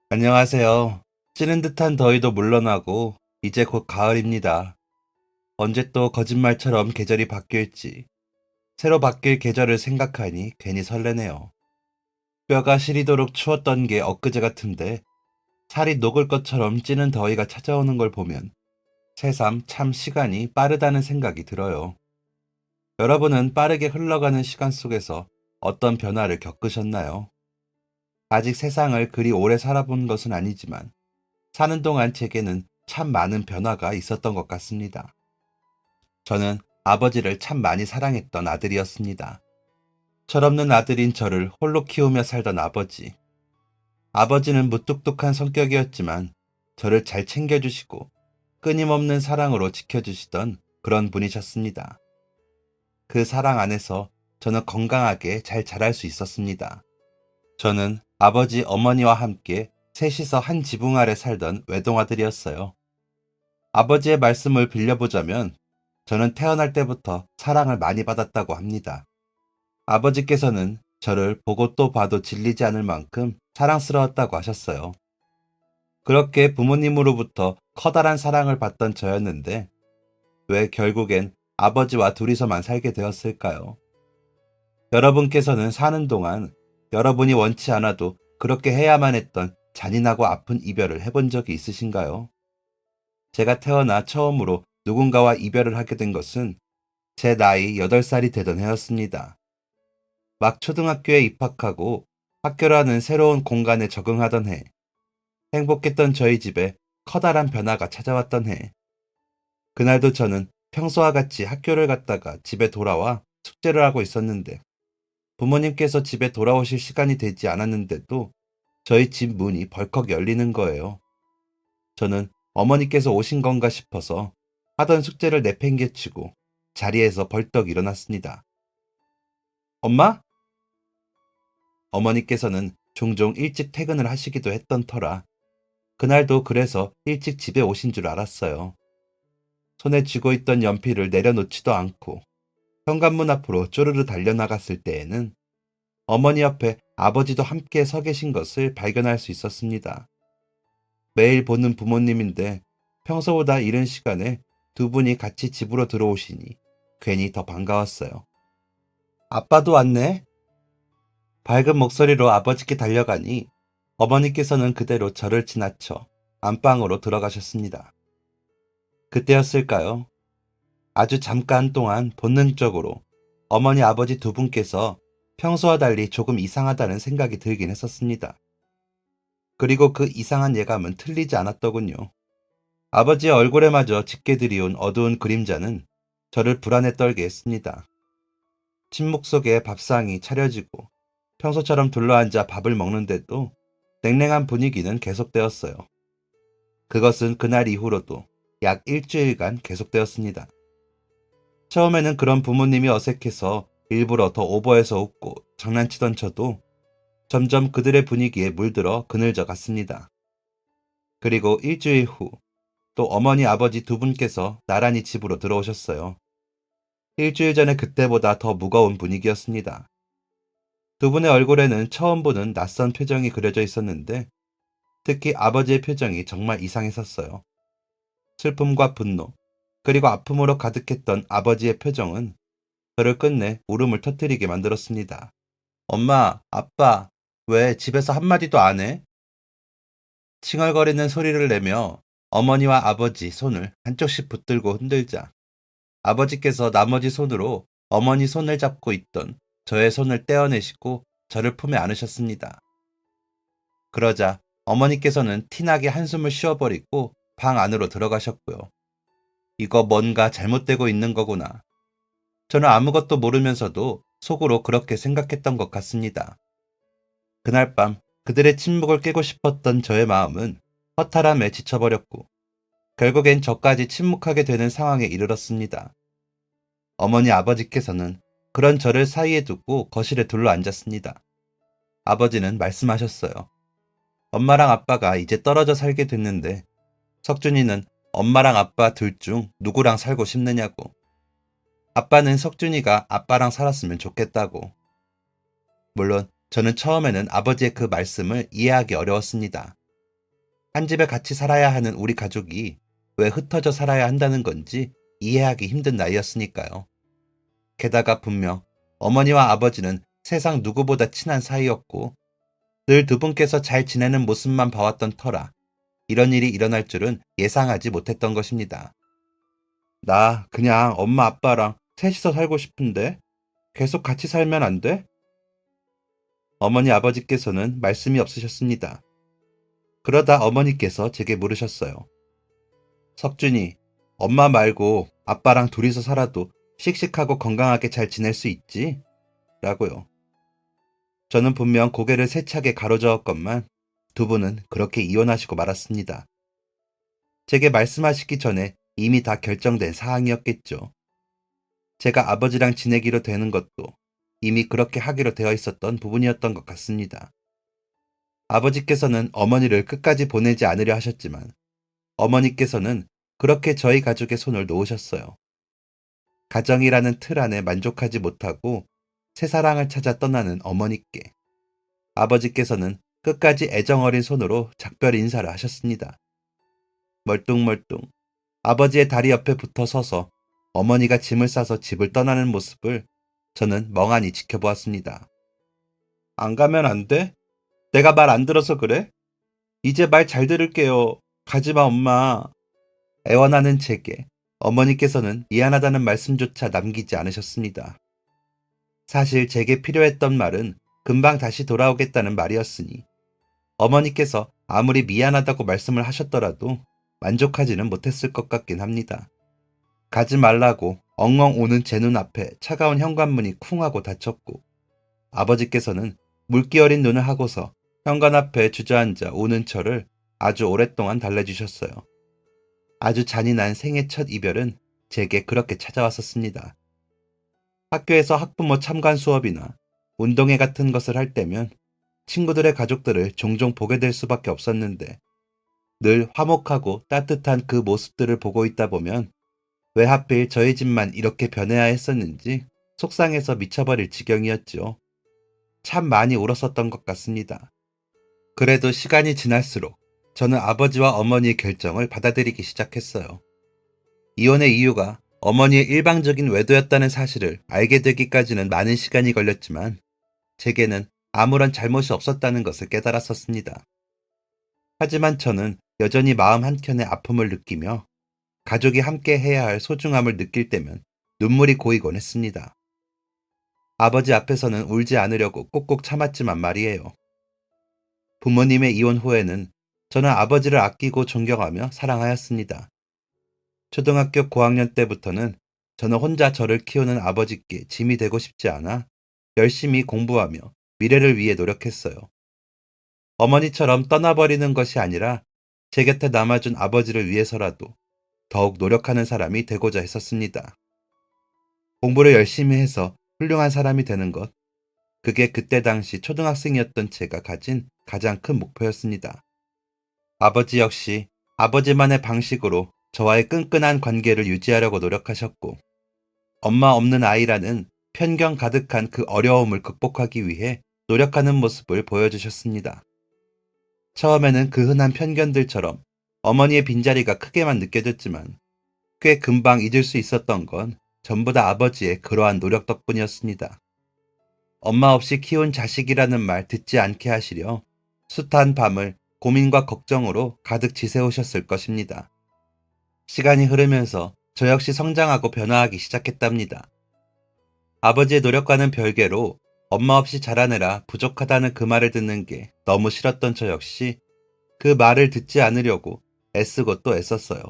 안녕하세요. 찌는 듯한 더위도 물러나고 이제 곧 가을입니다. 언제 또 거짓말처럼 계절이 바뀔지 새로 바뀔 계절을 생각하니 괜히 설레네요. 뼈가 시리도록 추웠던 게 엊그제 같은데 살이 녹을 것처럼 찌는 더위가 찾아오는 걸 보면 새삼 참 시간이 빠르다는 생각이 들어요. 여러분은 빠르게 흘러가는 시간 속에서 어떤 변화를 겪으셨나요? 아직 세상을 그리 오래 살아본 것은 아니지만 사는 동안 제게는 참 많은 변화가 있었던 것 같습니다. 저는 아버지를 참 많이 사랑했던 아들이었습니다. 철없는 아들인 저를 홀로 키우며 살던 아버지. 아버지는 무뚝뚝한 성격이었지만 저를 잘 챙겨주시고 끊임없는 사랑으로 지켜주시던 그런 분이셨습니다. 그 사랑 안에서 저는 건강하게 잘 자랄 수 있었습니다. 저는 아버지 어머니와 함께 셋이서 한 지붕 아래 살던 외동아들이었어요. 아버지의 말씀을 빌려보자면 저는 태어날 때부터 사랑을 많이 받았다고 합니다. 아버지께서는 저를 보고 또 봐도 질리지 않을 만큼 사랑스러웠다고 하셨어요. 그렇게 부모님으로부터 커다란 사랑을 받던 저였는데 왜 결국엔 아버지와 둘이서만 살게 되었을까요? 여러분께서는 사는 동안 여러분이 원치 않아도 그렇게 해야만 했던 잔인하고 아픈 이별을 해본 적이 있으신가요? 제가 태어나 처음으로 누군가와 이별을 하게 된 것은 제 나이 8살이 되던 해였습니다. 막 초등학교에 입학하고 학교라는 새로운 공간에 적응하던 해, 행복했던 저희 집에 커다란 변화가 찾아왔던 해, 그날도 저는 평소와 같이 학교를 갔다가 집에 돌아와 숙제를 하고 있었는데 부모님께서 집에 돌아오실 시간이 되지 않았는데도 저희 집 문이 벌컥 열리는 거예요. 저는 어머니께서 오신 건가 싶어서 하던 숙제를 내팽개치고 자리에서 벌떡 일어났습니다. 엄마? 어머니께서는 종종 일찍 퇴근을 하시기도 했던 터라 그날도 그래서 일찍 집에 오신 줄 알았어요. 손에 쥐고 있던 연필을 내려놓지도 않고 현관문 앞으로 쪼르르 달려나갔을 때에는 어머니 옆에 아버지도 함께 서 계신 것을 발견할 수 있었습니다. 매일 보는 부모님인데 평소보다 이른 시간에 두 분이 같이 집으로 들어오시니 괜히 더 반가웠어요. 아빠도 왔네? 밝은 목소리로 아버지께 달려가니 어머니께서는 그대로 저를 지나쳐 안방으로 들어가셨습니다. 그때였을까요? 아주 잠깐 동안 본능적으로 어머니 아버지 두 분께서 평소와 달리 조금 이상하다는 생각이 들긴 했었습니다. 그리고 그 이상한 예감은 틀리지 않았더군요. 아버지의 얼굴에마저 짙게 들이운 어두운 그림자는 저를 불안에 떨게 했습니다. 침묵 속에 밥상이 차려지고 평소처럼 둘러앉아 밥을 먹는데도 냉랭한 분위기는 계속되었어요. 그것은 그날 이후로도 약 일주일간 계속되었습니다. 처음에는 그런 부모님이 어색해서 일부러 더 오버해서 웃고 장난치던 저도 점점 그들의 분위기에 물들어 그늘져 갔습니다. 그리고 일주일 후 또 어머니 아버지 두 분께서 나란히 집으로 들어오셨어요. 일주일 전에 그때보다 더 무거운 분위기였습니다. 두 분의 얼굴에는 처음 보는 낯선 표정이 그려져 있었는데 특히 아버지의 표정이 정말 이상했었어요. 슬픔과 분노, 그리고 아픔으로 가득했던 아버지의 표정은 저를 끝내 울음을 터뜨리게 만들었습니다. 엄마, 아빠, 왜 집에서 한마디도 안 해? 칭얼거리는 소리를 내며 어머니와 아버지 손을 한쪽씩 붙들고 흔들자 아버지께서 나머지 손으로 어머니 손을 잡고 있던 저의 손을 떼어내시고 저를 품에 안으셨습니다. 그러자 어머니께서는 티나게 한숨을 쉬어버리고 방 안으로 들어가셨고요. 이거 뭔가 잘못되고 있는 거구나. 저는 아무것도 모르면서도 속으로 그렇게 생각했던 것 같습니다. 그날 밤 그들의 침묵을 깨고 싶었던 저의 마음은 허탈함에 지쳐버렸고 결국엔 저까지 침묵하게 되는 상황에 이르렀습니다. 어머니 아버지께서는 그런 저를 사이에 두고 거실에 둘러앉았습니다. 아버지는 말씀하셨어요. 엄마랑 아빠가 이제 떨어져 살게 됐는데 석준이는 엄마랑 아빠 둘 중 누구랑 살고 싶느냐고. 아빠는 석준이가 아빠랑 살았으면 좋겠다고. 물론 저는 처음에는 아버지의 그 말씀을 이해하기 어려웠습니다. 한 집에 같이 살아야 하는 우리 가족이 왜 흩어져 살아야 한다는 건지 이해하기 힘든 나이였으니까요. 게다가 분명 어머니와 아버지는 세상 누구보다 친한 사이였고 늘 두 분께서 잘 지내는 모습만 봐왔던 터라 이런 일이 일어날 줄은 예상하지 못했던 것입니다. 나 그냥 엄마 아빠랑 셋이서 살고 싶은데 계속 같이 살면 안 돼? 어머니 아버지께서는 말씀이 없으셨습니다. 그러다 어머니께서 제게 물으셨어요. 석준이, 엄마 말고 아빠랑 둘이서 살아도 씩씩하고 건강하게 잘 지낼 수 있지? 라고요. 저는 분명 고개를 세차게 가로저었건만 두 분은 그렇게 이혼하시고 말았습니다. 제게 말씀하시기 전에 이미 다 결정된 사항이었겠죠. 제가 아버지랑 지내기로 되는 것도 이미 그렇게 하기로 되어 있었던 부분이었던 것 같습니다. 아버지께서는 어머니를 끝까지 보내지 않으려 하셨지만 어머니께서는 그렇게 저희 가족의 손을 놓으셨어요. 가정이라는 틀 안에 만족하지 못하고 새 사랑을 찾아 떠나는 어머니께 아버지께서는 끝까지 애정어린 손으로 작별 인사를 하셨습니다. 멀뚱멀뚱 아버지의 다리 옆에 붙어 서서 어머니가 짐을 싸서 집을 떠나는 모습을 저는 멍하니 지켜보았습니다. 안 가면 안 돼? 내가 말 안 들어서 그래? 이제 말 잘 들을게요. 가지마, 엄마. 애원하는 제게 어머니께서는 미안하다는 말씀조차 남기지 않으셨습니다. 사실 제게 필요했던 말은 금방 다시 돌아오겠다는 말이었으니 어머니께서 아무리 미안하다고 말씀을 하셨더라도 만족하지는 못했을 것 같긴 합니다. 가지 말라고 엉엉 우는 제 눈앞에 차가운 현관문이 쿵 하고 닫혔고 아버지께서는 물기 어린 눈을 하고서 현관 앞에 주저앉아 우는 저를 아주 오랫동안 달래주셨어요. 아주 잔인한 생애 첫 이별은 제게 그렇게 찾아왔었습니다. 학교에서 학부모 참관 수업이나 운동회 같은 것을 할 때면 친구들의 가족들을 종종 보게 될 수밖에 없었는데 늘 화목하고 따뜻한 그 모습들을 보고 있다 보면 왜 하필 저희 집만 이렇게 변해야 했었는지 속상해서 미쳐버릴 지경이었죠. 참 많이 울었었던 것 같습니다. 그래도 시간이 지날수록 저는 아버지와 어머니의 결정을 받아들이기 시작했어요. 이혼의 이유가 어머니의 일방적인 외도였다는 사실을 알게 되기까지는 많은 시간이 걸렸지만 제게는 아무런 잘못이 없었다는 것을 깨달았었습니다. 하지만 저는 여전히 마음 한켠에 아픔을 느끼며 가족이 함께 해야 할 소중함을 느낄 때면 눈물이 고이곤 했습니다. 아버지 앞에서는 울지 않으려고 꼭꼭 참았지만 말이에요. 부모님의 이혼 후에는 저는 아버지를 아끼고 존경하며 사랑하였습니다. 초등학교 고학년 때부터는 저는 혼자 저를 키우는 아버지께 짐이 되고 싶지 않아 열심히 공부하며 미래를 위해 노력했어요. 어머니처럼 떠나버리는 것이 아니라 제 곁에 남아준 아버지를 위해서라도 더욱 노력하는 사람이 되고자 했었습니다. 공부를 열심히 해서 훌륭한 사람이 되는 것, 그게 그때 당시 초등학생이었던 제가 가진 가장 큰 목표였습니다. 아버지 역시 아버지만의 방식으로 저와의 끈끈한 관계를 유지하려고 노력하셨고, 엄마 없는 아이라는 편견 가득한 그 어려움을 극복하기 위해 노력하는 모습을 보여주셨습니다. 처음에는 그 흔한 편견들처럼 어머니의 빈자리가 크게만 느껴졌지만 꽤 금방 잊을 수 있었던 건 전부 다 아버지의 그러한 노력 덕분이었습니다. 엄마 없이 키운 자식이라는 말 듣지 않게 하시려 숱한 밤을 고민과 걱정으로 가득 지새우셨을 것입니다. 시간이 흐르면서 저 역시 성장하고 변화하기 시작했답니다. 아버지의 노력과는 별개로 엄마 없이 자라느라 부족하다는 그 말을 듣는 게 너무 싫었던 저 역시 그 말을 듣지 않으려고 애쓰고 또 애썼어요.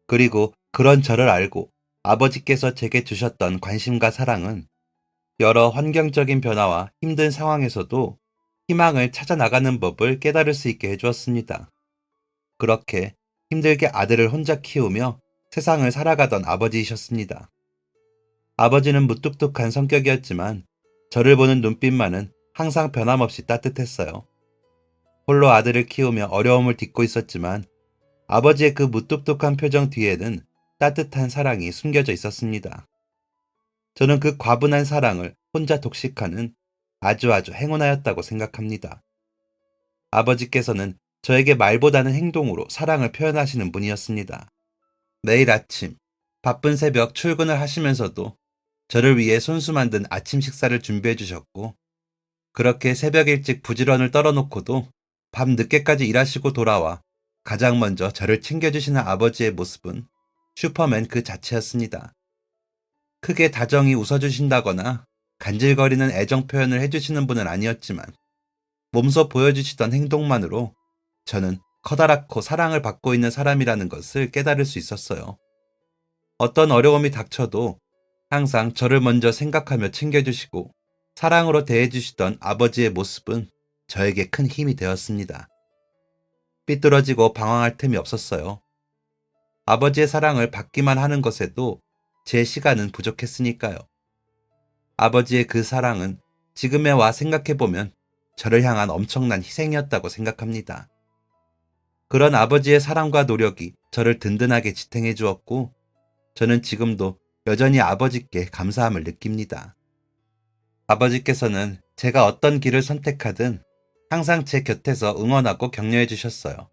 그리고 그런 저를 알고 아버지께서 제게 주셨던 관심과 사랑은 여러 환경적인 변화와 힘든 상황에서도 희망을 찾아 나가는 법을 깨달을 수 있게 해주었습니다. 그렇게 힘들게 아들을 혼자 키우며 세상을 살아가던 아버지이셨습니다. 아버지는 무뚝뚝한 성격이었지만 저를 보는 눈빛만은 항상 변함없이 따뜻했어요. 홀로 아들을 키우며 어려움을 딛고 있었지만 아버지의 그 무뚝뚝한 표정 뒤에는 따뜻한 사랑이 숨겨져 있었습니다. 저는 그 과분한 사랑을 혼자 독식하는 아주 행운하였다고 생각합니다. 아버지께서는 저에게 말보다는 행동으로 사랑을 표현하시는 분이었습니다. 매일 아침, 바쁜 새벽 출근을 하시면서도 저를 위해 손수 만든 아침 식사를 준비해 주셨고, 그렇게 새벽 일찍 부지런을 떨어놓고도 밤 늦게까지 일하시고 돌아와 가장 먼저 저를 챙겨주시는 아버지의 모습은 슈퍼맨 그 자체였습니다. 크게 다정히 웃어주신다거나 간질거리는 애정 표현을 해주시는 분은 아니었지만 몸소 보여주시던 행동만으로 저는 커다랗고 사랑을 받고 있는 사람이라는 것을 깨달을 수 있었어요. 어떤 어려움이 닥쳐도 항상 저를 먼저 생각하며 챙겨주시고 사랑으로 대해주시던 아버지의 모습은 저에게 큰 힘이 되었습니다. 삐뚤어지고 방황할 틈이 없었어요. 아버지의 사랑을 받기만 하는 것에도 제 시간은 부족했으니까요. 아버지의 그 사랑은 지금에 와 생각해보면 저를 향한 엄청난 희생이었다고 생각합니다. 그런 아버지의 사랑과 노력이 저를 든든하게 지탱해 주었고, 저는 지금도 여전히 아버지께 감사함을 느낍니다. 아버지께서는 제가 어떤 길을 선택하든 항상 제 곁에서 응원하고 격려해 주셨어요.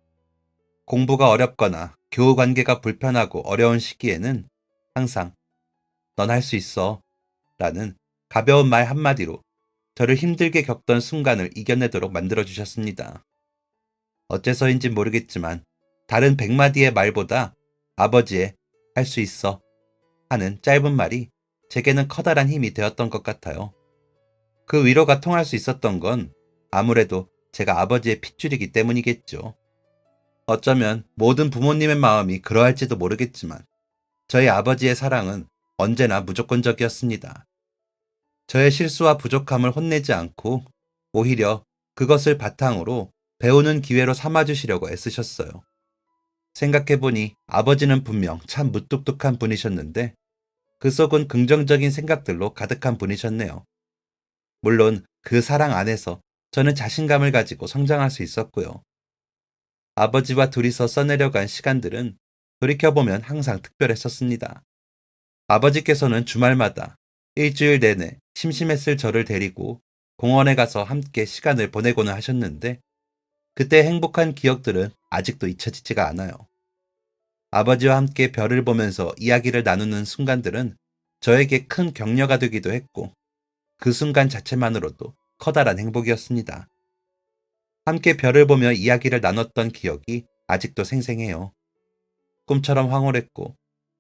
공부가 어렵거나 교우 관계가 불편하고 어려운 시기에는 항상 넌 할 수 있어 라는 가벼운 말 한마디로 저를 힘들게 겪던 순간을 이겨내도록 만들어 주셨습니다. 어째서인지 모르겠지만 다른 100마디의 말보다 아버지의 할 수 있어 하는 짧은 말이 제게는 커다란 힘이 되었던 것 같아요. 그 위로가 통할 수 있었던 건 아무래도 제가 아버지의 핏줄이기 때문이겠죠. 어쩌면 모든 부모님의 마음이 그러할지도 모르겠지만 저희 아버지의 사랑은 언제나 무조건적이었습니다. 저의 실수와 부족함을 혼내지 않고 오히려 그것을 바탕으로 배우는 기회로 삼아주시려고 애쓰셨어요. 생각해보니 아버지는 분명 참 무뚝뚝한 분이셨는데 그 속은 긍정적인 생각들로 가득한 분이셨네요. 물론 그 사랑 안에서 저는 자신감을 가지고 성장할 수 있었고요. 아버지와 둘이서 써내려간 시간들은 돌이켜보면 항상 특별했었습니다. 아버지께서는 주말마다 일주일 내내 심심했을 저를 데리고 공원에 가서 함께 시간을 보내고는 하셨는데 그때 행복한 기억들은 아직도 잊혀지지가 않아요. 아버지와 함께 별을 보면서 이야기를 나누는 순간들은 저에게 큰 격려가 되기도 했고 그 순간 자체만으로도 커다란 행복이었습니다. 함께 별을 보며 이야기를 나눴던 기억이 아직도 생생해요. 꿈처럼 황홀했고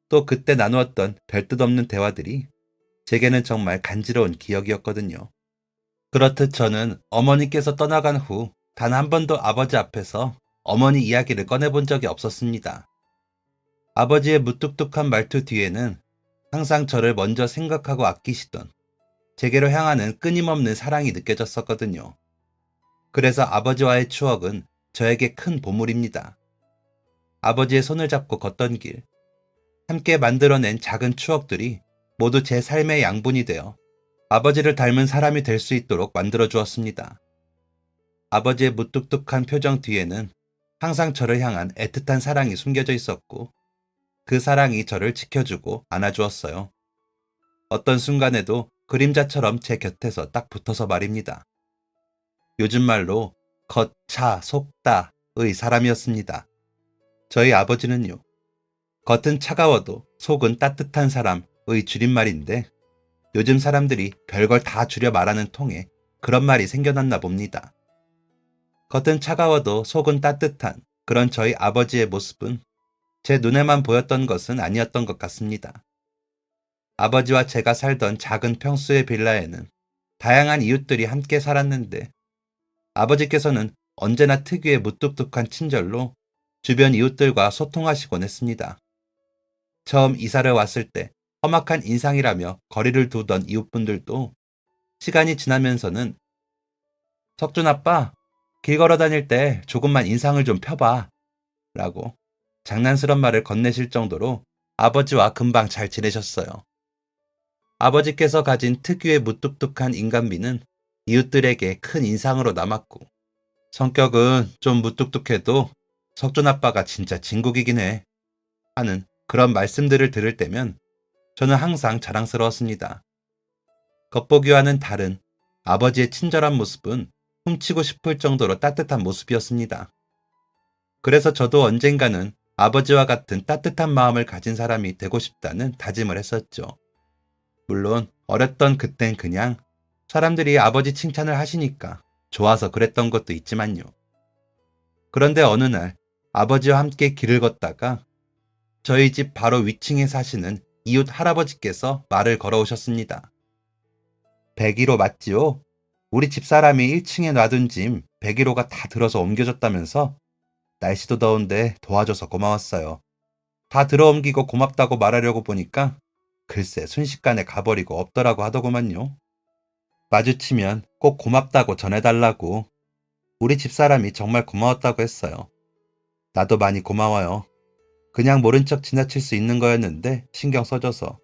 또 그때 나누었던 별뜻 없는 대화들이 제게는 정말 간지러운 기억이었거든요. 그렇듯 저는 어머니께서 떠나간 후 단 한 번도 아버지 앞에서 어머니 이야기를 꺼내본 적이 없었습니다. 아버지의 무뚝뚝한 말투 뒤에는 항상 저를 먼저 생각하고 아끼시던 제게로 향하는 끊임없는 사랑이 느껴졌었거든요. 그래서 아버지와의 추억은 저에게 큰 보물입니다. 아버지의 손을 잡고 걷던 길, 함께 만들어낸 작은 추억들이 모두 제 삶의 양분이 되어 아버지를 닮은 사람이 될 수 있도록 만들어 주었습니다. 아버지의 무뚝뚝한 표정 뒤에는 항상 저를 향한 애틋한 사랑이 숨겨져 있었고 그 사랑이 저를 지켜주고 안아주었어요. 어떤 순간에도 그림자처럼 제 곁에서 딱 붙어서 말입니다. 요즘 말로 겉차 속다의 사람이었습니다. 저희 아버지는요. 겉은 차가워도 속은 따뜻한 사람의 줄임말인데 요즘 사람들이 별걸 다 줄여 말하는 통에 그런 말이 생겨났나 봅니다. 겉은 차가워도 속은 따뜻한 그런 저희 아버지의 모습은 제 눈에만 보였던 것은 아니었던 것 같습니다. 아버지와 제가 살던 작은 평수의 빌라에는 다양한 이웃들이 함께 살았는데 아버지께서는 언제나 특유의 무뚝뚝한 친절로 주변 이웃들과 소통하시곤 했습니다. 처음 이사를 왔을 때 험악한 인상이라며 거리를 두던 이웃분들도 시간이 지나면서는 석준 아빠, 길 걸어 다닐 때 조금만 인상을 좀 펴봐 라고 장난스런 말을 건네실 정도로 아버지와 금방 잘 지내셨어요. 아버지께서 가진 특유의 무뚝뚝한 인간미는 이웃들에게 큰 인상으로 남았고 성격은 좀 무뚝뚝해도 석준 아빠가 진짜 진국이긴 해 하는 그런 말씀들을 들을 때면 저는 항상 자랑스러웠습니다. 겉보기와는 다른 아버지의 친절한 모습은 훔치고 싶을 정도로 따뜻한 모습이었습니다. 그래서 저도 언젠가는 아버지와 같은 따뜻한 마음을 가진 사람이 되고 싶다는 다짐을 했었죠. 물론 어렸던 그땐 그냥 사람들이 아버지 칭찬을 하시니까 좋아서 그랬던 것도 있지만요. 그런데 어느 날 아버지와 함께 길을 걷다가 저희 집 바로 위층에 사시는 이웃 할아버지께서 말을 걸어오셨습니다. 101호 맞지요? 우리 집사람이 1층에 놔둔 짐 101호가 다 들어서 옮겨졌다면서? 날씨도 더운데 도와줘서 고마웠어요. 다 들어옮기고 고맙다고 말하려고 보니까 글쎄 순식간에 가버리고 없더라고 하더구만요. 마주치면 꼭 고맙다고 전해달라고. 우리 집사람이 정말 고마웠다고 했어요. 나도 많이 고마워요. 그냥 모른 척 지나칠 수 있는 거였는데 신경 써줘서.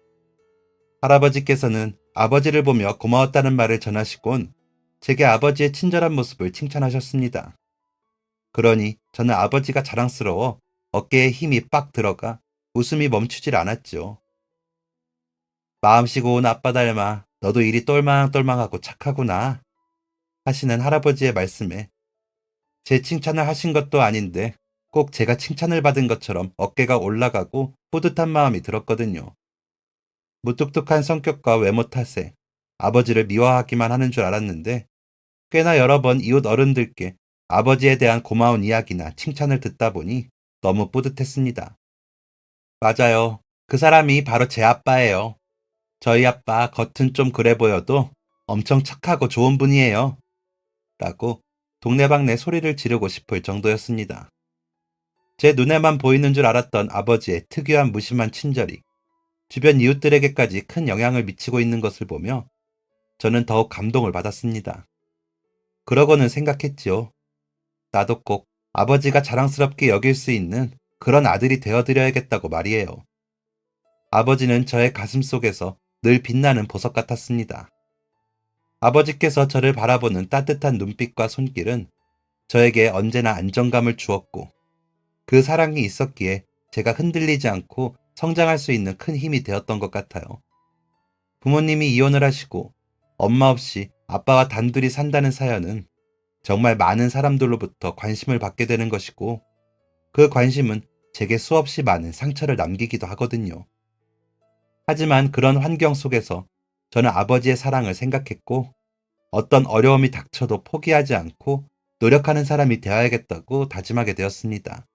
할아버지께서는 아버지를 보며 고마웠다는 말을 전하시곤 제게 아버지의 친절한 모습을 칭찬하셨습니다. 그러니 저는 아버지가 자랑스러워 어깨에 힘이 빡 들어가 웃음이 멈추질 않았죠. 마음씨 고운 아빠 닮아 너도 일이 똘망똘망하고 착하구나 하시는 할아버지의 말씀에 제 칭찬을 하신 것도 아닌데 꼭 제가 칭찬을 받은 것처럼 어깨가 올라가고 뿌듯한 마음이 들었거든요. 무뚝뚝한 성격과 외모 탓에 아버지를 미워하기만 하는 줄 알았는데 꽤나 여러 번 이웃 어른들께 아버지에 대한 고마운 이야기나 칭찬을 듣다 보니 너무 뿌듯했습니다. 맞아요. 그 사람이 바로 제 아빠예요. 저희 아빠 겉은 좀 그래 보여도 엄청 착하고 좋은 분이에요. 라고 동네방네 소리를 지르고 싶을 정도였습니다. 제 눈에만 보이는 줄 알았던 아버지의 특유한 무심한 친절이 주변 이웃들에게까지 큰 영향을 미치고 있는 것을 보며 저는 더욱 감동을 받았습니다. 그러고는 생각했지요. 나도 꼭 아버지가 자랑스럽게 여길 수 있는 그런 아들이 되어드려야겠다고 말이에요. 아버지는 저의 가슴 속에서 늘 빛나는 보석 같았습니다. 아버지께서 저를 바라보는 따뜻한 눈빛과 손길은 저에게 언제나 안정감을 주었고 그 사랑이 있었기에 제가 흔들리지 않고 성장할 수 있는 큰 힘이 되었던 것 같아요. 부모님이 이혼을 하시고 엄마 없이 아빠와 단둘이 산다는 사연은 정말 많은 사람들로부터 관심을 받게 되는 것이고 그 관심은 제게 수없이 많은 상처를 남기기도 하거든요. 하지만 그런 환경 속에서 저는 아버지의 사랑을 생각했고 어떤 어려움이 닥쳐도 포기하지 않고 노력하는 사람이 되어야겠다고 다짐하게 되었습니다.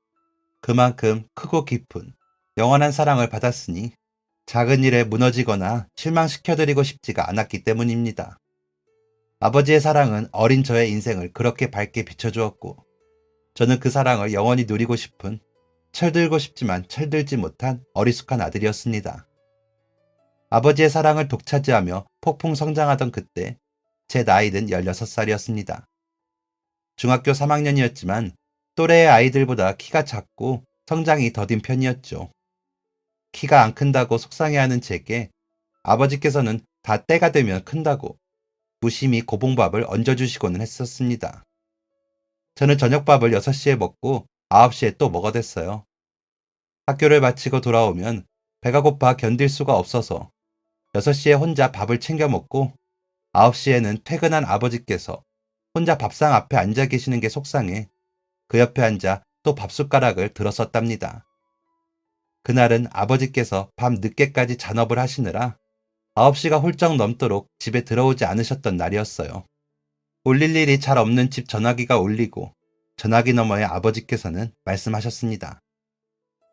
그만큼 크고 깊은 영원한 사랑을 받았으니 작은 일에 무너지거나 실망시켜드리고 싶지가 않았기 때문입니다. 아버지의 사랑은 어린 저의 인생을 그렇게 밝게 비춰주었고 저는 그 사랑을 영원히 누리고 싶은 철들고 싶지만 철들지 못한 어리숙한 아들이었습니다. 아버지의 사랑을 독차지하며 폭풍 성장하던 그때 제 나이는 16살이었습니다. 중학교 3학년이었지만 또래의 아이들보다 키가 작고 성장이 더딘 편이었죠. 키가 안 큰다고 속상해하는 제게 아버지께서는 다 때가 되면 큰다고 무심히 고봉밥을 얹어주시고는 했었습니다. 저는 저녁밥을 6시에 먹고 9시에 또 먹어댔어요. 학교를 마치고 돌아오면 배가 고파 견딜 수가 없어서 6시에 혼자 밥을 챙겨 먹고 9시에는 퇴근한 아버지께서 혼자 밥상 앞에 앉아 계시는 게 속상해 그 옆에 앉아 또 밥숟가락을 들었었답니다. 그날은 아버지께서 밤 늦게까지 잔업을 하시느라 9시가 훌쩍 넘도록 집에 들어오지 않으셨던 날이었어요. 울릴 일이 잘 없는 집 전화기가 울리고 전화기 너머에 아버지께서는 말씀하셨습니다.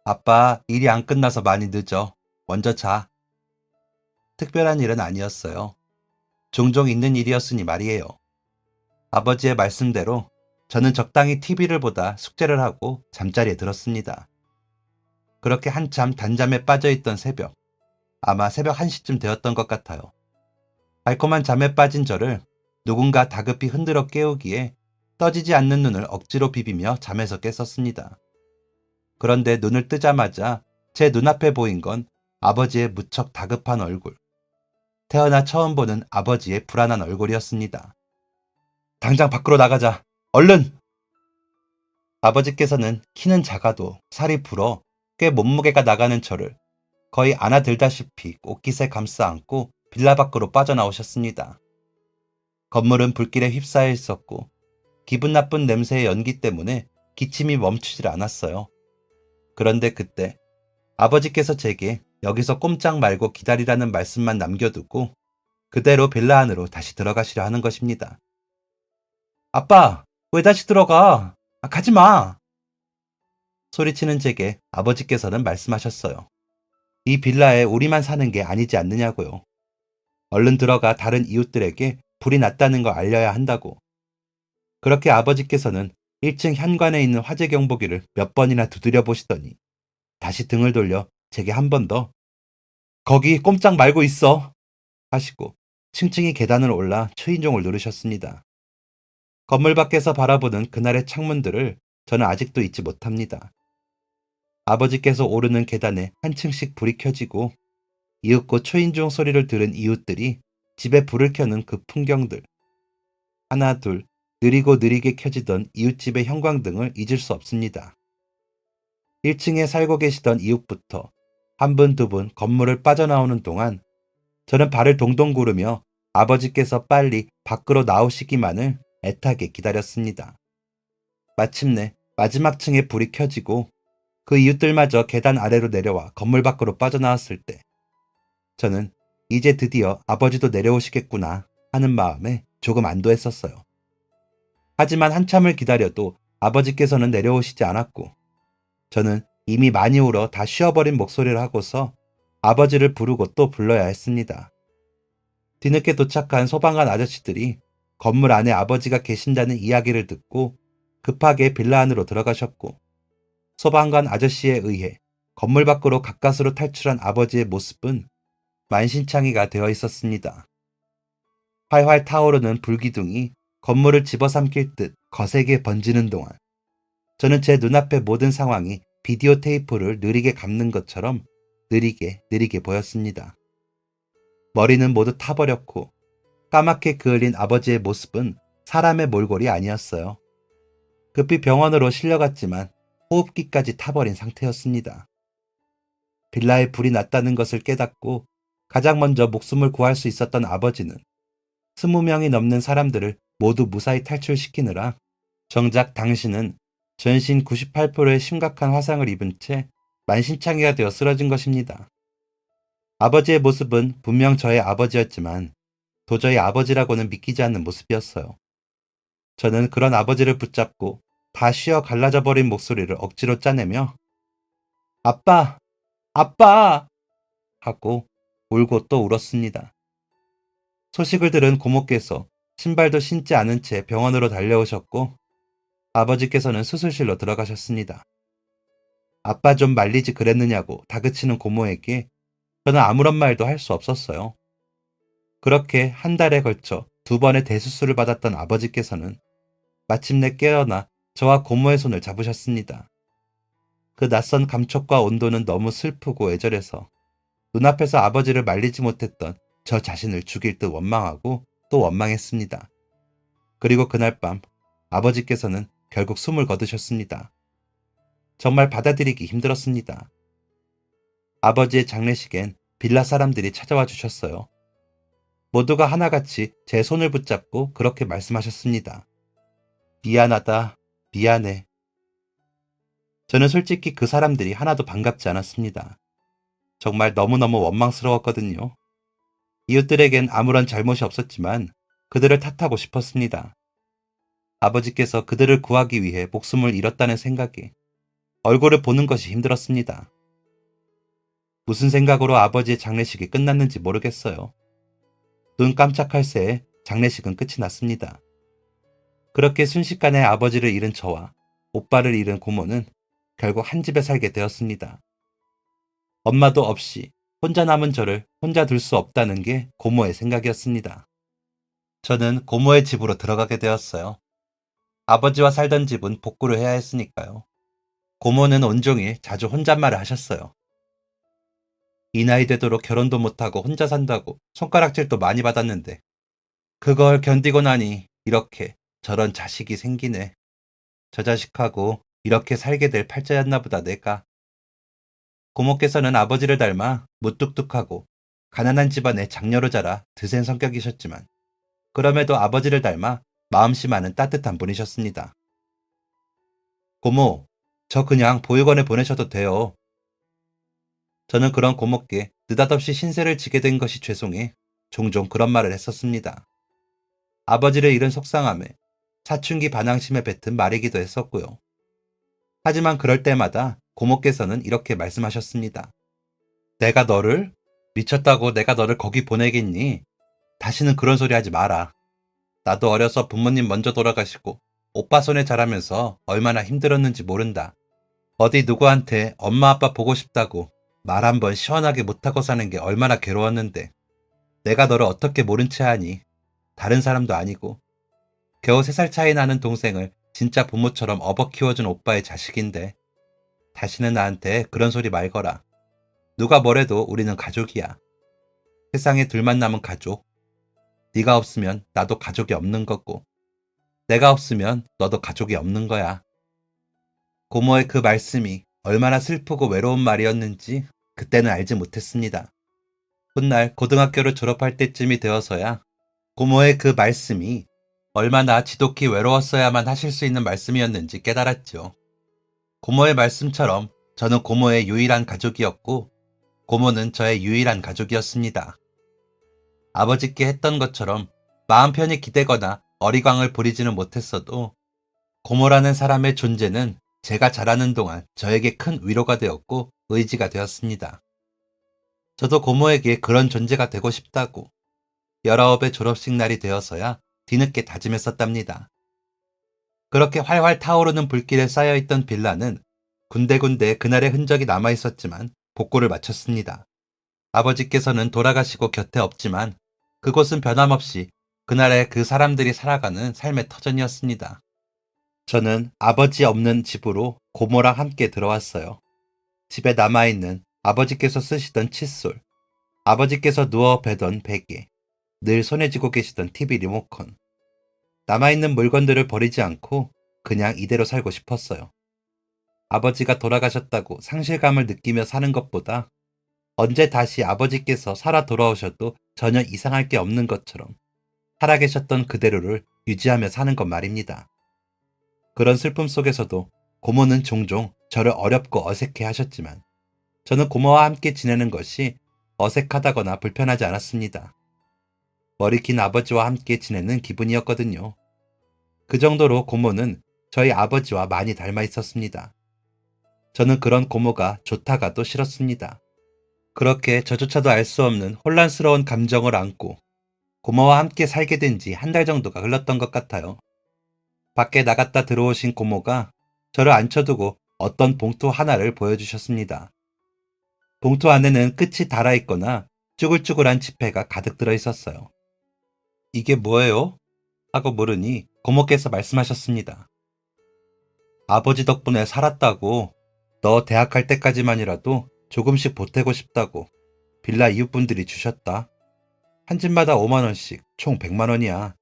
아빠, 일이 안 끝나서 많이 늦어. 먼저 자. 특별한 일은 아니었어요. 종종 있는 일이었으니 말이에요. 아버지의 말씀대로 저는 적당히 TV를 보다 숙제를 하고 잠자리에 들었습니다. 그렇게 한참 단잠에 빠져있던 새벽, 아마 새벽 1시쯤 되었던 것 같아요. 달콤한 잠에 빠진 저를 누군가 다급히 흔들어 깨우기에 떠지지 않는 눈을 억지로 비비며 잠에서 깼었습니다. 그런데 눈을 뜨자마자 제 눈앞에 보인 건 아버지의 무척 다급한 얼굴. 태어나 처음 보는 아버지의 불안한 얼굴이었습니다. 당장 밖으로 나가자. 얼른! 아버지께서는 키는 작아도 살이 불어 꽤 몸무게가 나가는 저를 거의 안아들다시피 옷깃에 감싸 안고 빌라 밖으로 빠져나오셨습니다. 건물은 불길에 휩싸여 있었고 기분 나쁜 냄새의 연기 때문에 기침이 멈추질 않았어요. 그런데 그때 아버지께서 제게 여기서 꼼짝 말고 기다리라는 말씀만 남겨두고 그대로 빌라 안으로 다시 들어가시려 하는 것입니다. 아빠, 왜 다시 들어가? 가지 마! 소리치는 제게 아버지께서는 말씀하셨어요. 이 빌라에 우리만 사는 게 아니지 않느냐고요. 얼른 들어가 다른 이웃들에게 불이 났다는 걸 알려야 한다고. 그렇게 아버지께서는 1층 현관에 있는 화재 경보기를 몇 번이나 두드려 보시더니 다시 등을 돌려 제게 한 번 더 거기 꼼짝 말고 있어 하시고 층층이 계단을 올라 초인종을 누르셨습니다. 건물 밖에서 바라보는 그날의 창문들을 저는 아직도 잊지 못합니다. 아버지께서 오르는 계단에 한 층씩 불이 켜지고 이윽고 초인종 소리를 들은 이웃들이 집에 불을 켜는 그 풍경들. 하나 둘 느리고 느리게 켜지던 이웃집의 형광등을 잊을 수 없습니다. 1층에 살고 계시던 이웃부터 한 분, 두 분 건물을 빠져나오는 동안 저는 발을 동동 구르며 아버지께서 빨리 밖으로 나오시기만을 애타게 기다렸습니다. 마침내 마지막 층에 불이 켜지고 그 이웃들마저 계단 아래로 내려와 건물 밖으로 빠져나왔을 때 저는 이제 드디어 아버지도 내려오시겠구나 하는 마음에 조금 안도했었어요. 하지만 한참을 기다려도 아버지께서는 내려오시지 않았고 저는 이미 많이 울어 다 쉬어버린 목소리를 하고서 아버지를 부르고 또 불러야 했습니다. 뒤늦게 도착한 소방관 아저씨들이 건물 안에 아버지가 계신다는 이야기를 듣고 급하게 빌라 안으로 들어가셨고 소방관 아저씨에 의해 건물 밖으로 가까스로 탈출한 아버지의 모습은 만신창이가 되어 있었습니다. 활활 타오르는 불기둥이 건물을 집어삼킬 듯 거세게 번지는 동안 저는 제 눈앞의 모든 상황이 비디오 테이프를 느리게 감는 것처럼 느리게 보였습니다. 머리는 모두 타버렸고 까맣게 그을린 아버지의 모습은 사람의 몰골이 아니었어요. 급히 병원으로 실려갔지만 호흡기까지 타버린 상태였습니다. 빌라에 불이 났다는 것을 깨닫고 가장 먼저 목숨을 구할 수 있었던 아버지는 20명이 넘는 사람들을 모두 무사히 탈출시키느라 정작 당신은 전신 98%의 심각한 화상을 입은 채 만신창이가 되어 쓰러진 것입니다. 아버지의 모습은 분명 저의 아버지였지만 도저히 아버지라고는 믿기지 않는 모습이었어요. 저는 그런 아버지를 붙잡고 다 쉬어 갈라져 버린 목소리를 억지로 짜내며 아빠! 아빠! 하고 울고 또 울었습니다. 소식을 들은 고모께서 신발도 신지 않은 채 병원으로 달려오셨고 아버지께서는 수술실로 들어가셨습니다. 아빠 좀 말리지 그랬느냐고 다그치는 고모에게 저는 아무런 말도 할 수 없었어요. 그렇게 한 달에 걸쳐 2번의 대수술을 받았던 아버지께서는 마침내 깨어나 저와 고모의 손을 잡으셨습니다. 그 낯선 감촉과 온도는 너무 슬프고 애절해서 눈앞에서 아버지를 말리지 못했던 저 자신을 죽일 듯 원망하고 또 원망했습니다. 그리고 그날 밤 아버지께서는 결국 숨을 거두셨습니다. 정말 받아들이기 힘들었습니다. 아버지의 장례식엔 빌라 사람들이 찾아와 주셨어요. 모두가 하나같이 제 손을 붙잡고 그렇게 말씀하셨습니다. 미안하다, 미안해. 저는 솔직히 그 사람들이 하나도 반갑지 않았습니다. 정말 너무너무 원망스러웠거든요. 이웃들에겐 아무런 잘못이 없었지만 그들을 탓하고 싶었습니다. 아버지께서 그들을 구하기 위해 목숨을 잃었다는 생각에 얼굴을 보는 것이 힘들었습니다. 무슨 생각으로 아버지의 장례식이 끝났는지 모르겠어요. 눈 깜짝할 새에 장례식은 끝이 났습니다. 그렇게 순식간에 아버지를 잃은 저와 오빠를 잃은 고모는 결국 한 집에 살게 되었습니다. 엄마도 없이 혼자 남은 저를 혼자 둘 수 없다는 게 고모의 생각이었습니다. 저는 고모의 집으로 들어가게 되었어요. 아버지와 살던 집은 복구를 해야 했으니까요. 고모는 온종일 자주 혼잣말을 하셨어요. 이 나이 되도록 결혼도 못하고 혼자 산다고 손가락질도 많이 받았는데 그걸 견디고 나니 이렇게 저런 자식이 생기네. 저 자식하고 이렇게 살게 될 팔자였나 보다 내가. 고모께서는 아버지를 닮아 무뚝뚝하고 가난한 집안의 장녀로 자라 드센 성격이셨지만 그럼에도 아버지를 닮아 마음씨 많은 따뜻한 분이셨습니다. 고모, 저 그냥 보육원에 보내셔도 돼요. 저는 그런 고모께 느닷없이 신세를 지게 된 것이 죄송해 종종 그런 말을 했었습니다. 아버지를 잃은 속상함에 사춘기 반항심에 뱉은 말이기도 했었고요. 하지만 그럴 때마다 고모께서는 이렇게 말씀하셨습니다. 내가 너를? 미쳤다고 내가 너를 거기 보내겠니? 다시는 그런 소리 하지 마라. 나도 어려서 부모님 먼저 돌아가시고 오빠 손에 자라면서 얼마나 힘들었는지 모른다. 어디 누구한테 엄마 아빠 보고 싶다고 말 한 번 시원하게 못하고 사는 게 얼마나 괴로웠는데 내가 너를 어떻게 모른 채 하니? 다른 사람도 아니고 겨우 3살 차이 나는 동생을 진짜 부모처럼 업어 키워준 오빠의 자식인데 다시는 나한테 그런 소리 말거라. 누가 뭐래도 우리는 가족이야. 세상에 둘만 남은 가족. 네가 없으면 나도 가족이 없는 거고 내가 없으면 너도 가족이 없는 거야. 고모의 그 말씀이 얼마나 슬프고 외로운 말이었는지 그때는 알지 못했습니다. 훗날 고등학교를 졸업할 때쯤이 되어서야 고모의 그 말씀이 얼마나 지독히 외로웠어야만 하실 수 있는 말씀이었는지 깨달았죠. 고모의 말씀처럼 저는 고모의 유일한 가족이었고 고모는 저의 유일한 가족이었습니다. 아버지께 했던 것처럼 마음 편히 기대거나 어리광을 부리지는 못했어도 고모라는 사람의 존재는 제가 자라는 동안 저에게 큰 위로가 되었고 의지가 되었습니다. 저도 고모에게 그런 존재가 되고 싶다고 19의 졸업식 날이 되어서야 뒤늦게 다짐했었답니다. 그렇게 활활 타오르는 불길에 쌓여있던 빌라는 군데군데 그날의 흔적이 남아있었지만 복구를 마쳤습니다. 아버지께서는 돌아가시고 곁에 없지만 그곳은 변함없이 그날의 그 사람들이 살아가는 삶의 터전이었습니다. 저는 아버지 없는 집으로 고모랑 함께 들어왔어요. 집에 남아있는 아버지께서 쓰시던 칫솔, 아버지께서 누워 베던 베개, 늘 손에 쥐고 계시던 TV 리모컨. 남아있는 물건들을 버리지 않고 그냥 이대로 살고 싶었어요. 아버지가 돌아가셨다고 상실감을 느끼며 사는 것보다 언제 다시 아버지께서 살아 돌아오셔도 전혀 이상할 게 없는 것처럼 살아계셨던 그대로를 유지하며 사는 것 말입니다. 그런 슬픔 속에서도 고모는 종종 저를 어렵고 어색해 하셨지만 저는 고모와 함께 지내는 것이 어색하다거나 불편하지 않았습니다. 머리 긴 아버지와 함께 지내는 기분이었거든요. 그 정도로 고모는 저희 아버지와 많이 닮아 있었습니다. 저는 그런 고모가 좋다가도 싫었습니다. 그렇게 저조차도 알 수 없는 혼란스러운 감정을 안고 고모와 함께 살게 된 지 한 달 정도가 흘렀던 것 같아요. 밖에 나갔다 들어오신 고모가 저를 앉혀두고 어떤 봉투 하나를 보여주셨습니다. 봉투 안에는 끝이 닳아있거나 쭈글쭈글한 지폐가 가득 들어 있었어요. 이게 뭐예요? 하고 물으니 고모께서 말씀하셨습니다. 아버지 덕분에 살았다고. 너 대학 갈 때까지만이라도 조금씩 보태고 싶다고 빌라 이웃분들이 주셨다. 한 집마다 5만 원씩 총 100만 원이야.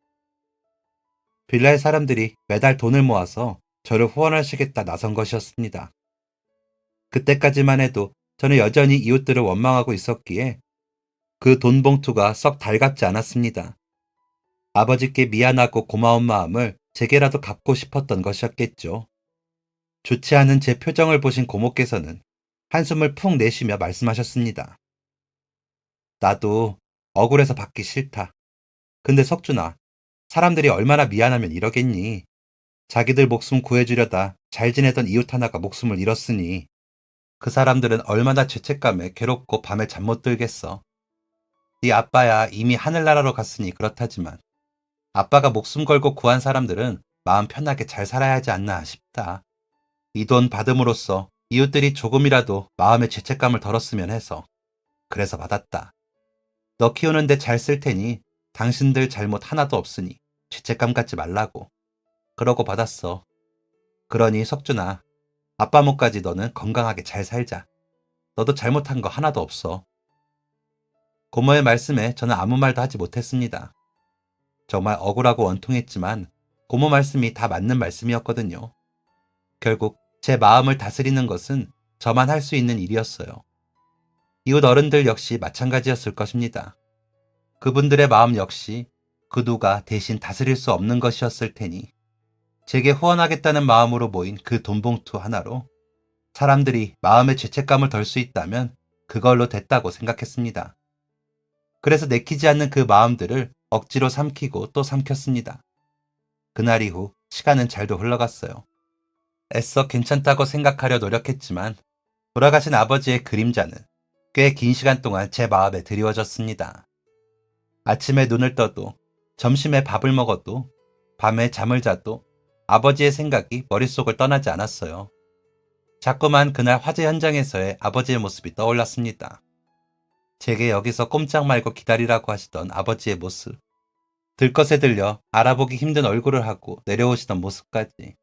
빌라의 사람들이 매달 돈을 모아서 저를 후원하시겠다 나선 것이었습니다. 그때까지만 해도 저는 여전히 이웃들을 원망하고 있었기에 그 돈 봉투가 썩 달갑지 않았습니다. 아버지께 미안하고 고마운 마음을 제게라도 갚고 싶었던 것이었겠죠. 좋지 않은 제 표정을 보신 고모께서는 한숨을 푹 내쉬며 말씀하셨습니다. 나도 억울해서 받기 싫다. 근데 석준아, 사람들이 얼마나 미안하면 이러겠니? 자기들 목숨 구해주려다 잘 지내던 이웃 하나가 목숨을 잃었으니 그 사람들은 얼마나 죄책감에 괴롭고 밤에 잠 못 들겠어. 네 아빠야 이미 하늘나라로 갔으니 그렇다지만 아빠가 목숨 걸고 구한 사람들은 마음 편하게 잘 살아야 하지 않나 싶다. 이 돈 받음으로써 이웃들이 조금이라도 마음의 죄책감을 덜었으면 해서 그래서 받았다. 너 키우는데 잘 쓸 테니 당신들 잘못 하나도 없으니 죄책감 갖지 말라고. 그러고 받았어. 그러니 석준아, 아빠 몫까지 너는 건강하게 잘 살자. 너도 잘못한 거 하나도 없어. 고모의 말씀에 저는 아무 말도 하지 못했습니다. 정말 억울하고 원통했지만 고모 말씀이 다 맞는 말씀이었거든요. 결국 제 마음을 다스리는 것은 저만 할 수 있는 일이었어요. 이웃 어른들 역시 마찬가지였을 것입니다. 그분들의 마음 역시 그 누가 대신 다스릴 수 없는 것이었을 테니 제게 후원하겠다는 마음으로 모인 그 돈봉투 하나로 사람들이 마음의 죄책감을 덜 수 있다면 그걸로 됐다고 생각했습니다. 그래서 내키지 않는 그 마음들을 억지로 삼키고 또 삼켰습니다. 그날 이후 시간은 잘도 흘러갔어요. 애써 괜찮다고 생각하려 노력했지만 돌아가신 아버지의 그림자는 꽤 긴 시간 동안 제 마음에 드리워졌습니다. 아침에 눈을 떠도, 점심에 밥을 먹어도, 밤에 잠을 자도 아버지의 생각이 머릿속을 떠나지 않았어요. 자꾸만 그날 화재 현장에서의 아버지의 모습이 떠올랐습니다. 제게 여기서 꼼짝 말고 기다리라고 하시던 아버지의 모습, 들것에 들려 알아보기 힘든 얼굴을 하고 내려오시던 모습까지.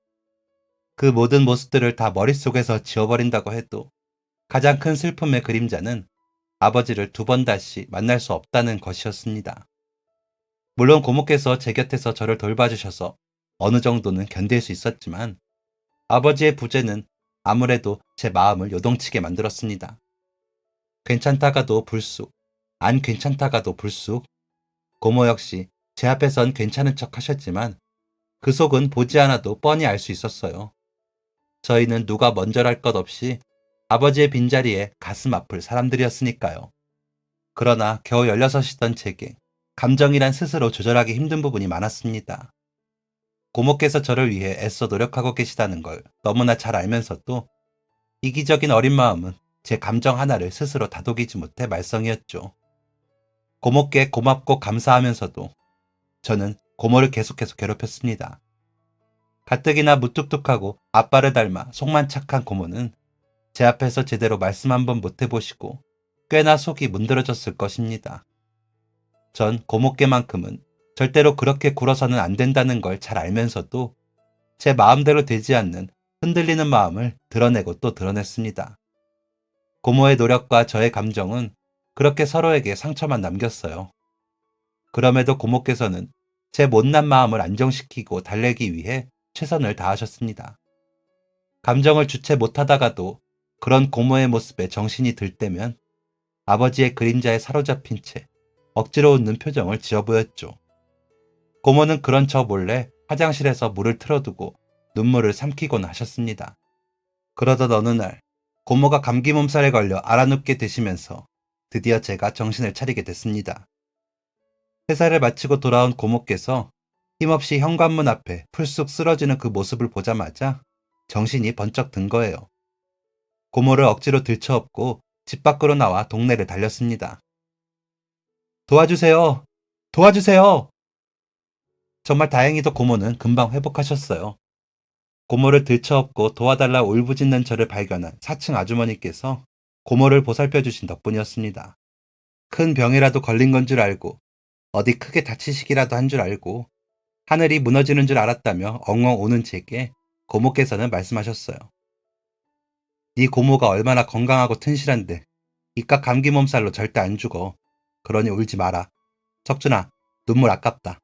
그 모든 모습들을 다 머릿속에서 지워버린다고 해도 가장 큰 슬픔의 그림자는 아버지를 두 번 다시 만날 수 없다는 것이었습니다. 물론 고모께서 제 곁에서 저를 돌봐주셔서 어느 정도는 견딜 수 있었지만 아버지의 부재는 아무래도 제 마음을 요동치게 만들었습니다. 괜찮다가도 불쑥, 안 괜찮다가도 불쑥. 고모 역시 제 앞에선 괜찮은 척 하셨지만 그 속은 보지 않아도 뻔히 알 수 있었어요. 저희는 누가 먼저랄 것 없이 아버지의 빈자리에 가슴 아플 사람들이었으니까요. 그러나 겨우 16이던 제게 감정이란 스스로 조절하기 힘든 부분이 많았습니다. 고모께서 저를 위해 애써 노력하고 계시다는 걸 너무나 잘 알면서도 이기적인 어린 마음은 제 감정 하나를 스스로 다독이지 못해 말썽이었죠. 고모께 고맙고 감사하면서도 저는 고모를 계속해서 괴롭혔습니다. 가뜩이나 무뚝뚝하고 아빠를 닮아 속만 착한 고모는 제 앞에서 제대로 말씀 한번 못 해보시고 꽤나 속이 문드러졌을 것입니다. 전 고모께만큼은 절대로 그렇게 굴어서는 안 된다는 걸 잘 알면서도 제 마음대로 되지 않는 흔들리는 마음을 드러내고 또 드러냈습니다. 고모의 노력과 저의 감정은 그렇게 서로에게 상처만 남겼어요. 그럼에도 고모께서는 제 못난 마음을 안정시키고 달래기 위해 최선을 다하셨습니다. 감정을 주체 못하다가도 그런 고모의 모습에 정신이 들 때면 아버지의 그림자에 사로잡힌 채 억지로 웃는 표정을 지어 보였죠. 고모는 그런 저 몰래 화장실에서 물을 틀어두고 눈물을 삼키곤 하셨습니다. 그러던 어느 날 고모가 감기 몸살에 걸려 알아눕게 되시면서 드디어 제가 정신을 차리게 됐습니다. 회사를 마치고 돌아온 고모께서 힘없이 현관문 앞에 풀쑥 쓰러지는 그 모습을 보자마자 정신이 번쩍 든 거예요. 고모를 억지로 들쳐업고 집 밖으로 나와 동네를 달렸습니다. 도와주세요! 도와주세요! 정말 다행히도 고모는 금방 회복하셨어요. 고모를 들쳐업고 도와달라 울부짖는 저를 발견한 4층 아주머니께서 고모를 보살펴 주신 덕분이었습니다. 큰 병이라도 걸린 건 줄 알고 어디 크게 다치시기라도 한 줄 알고 하늘이 무너지는 줄 알았다며 엉엉 우는 제게 고모께서는 말씀하셨어요. 네 고모가 얼마나 건강하고 튼실한데 이깟 감기 몸살로 절대 안 죽어. 그러니 울지 마라. 석준아, 눈물 아깝다.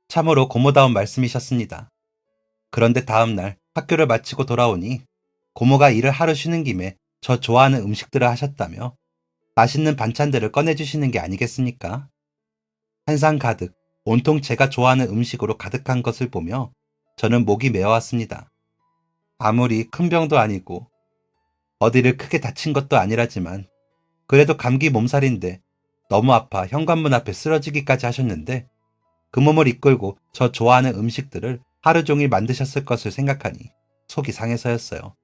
참으로 고모다운 말씀이셨습니다. 그런데 다음날 학교를 마치고 돌아오니 고모가 일을 하루 쉬는 김에 저 좋아하는 음식들을 하셨다며 맛있는 반찬들을 꺼내주시는 게 아니겠습니까? 한상 가득 온통 제가 좋아하는 음식으로 가득한 것을 보며 저는 목이 메어왔습니다. 아무리 큰 병도 아니고 어디를 크게 다친 것도 아니라지만 그래도 감기 몸살인데 너무 아파 현관문 앞에 쓰러지기까지 하셨는데 그 몸을 이끌고 저 좋아하는 음식들을 하루 종일 만드셨을 것을 생각하니 속이 상해서였어요.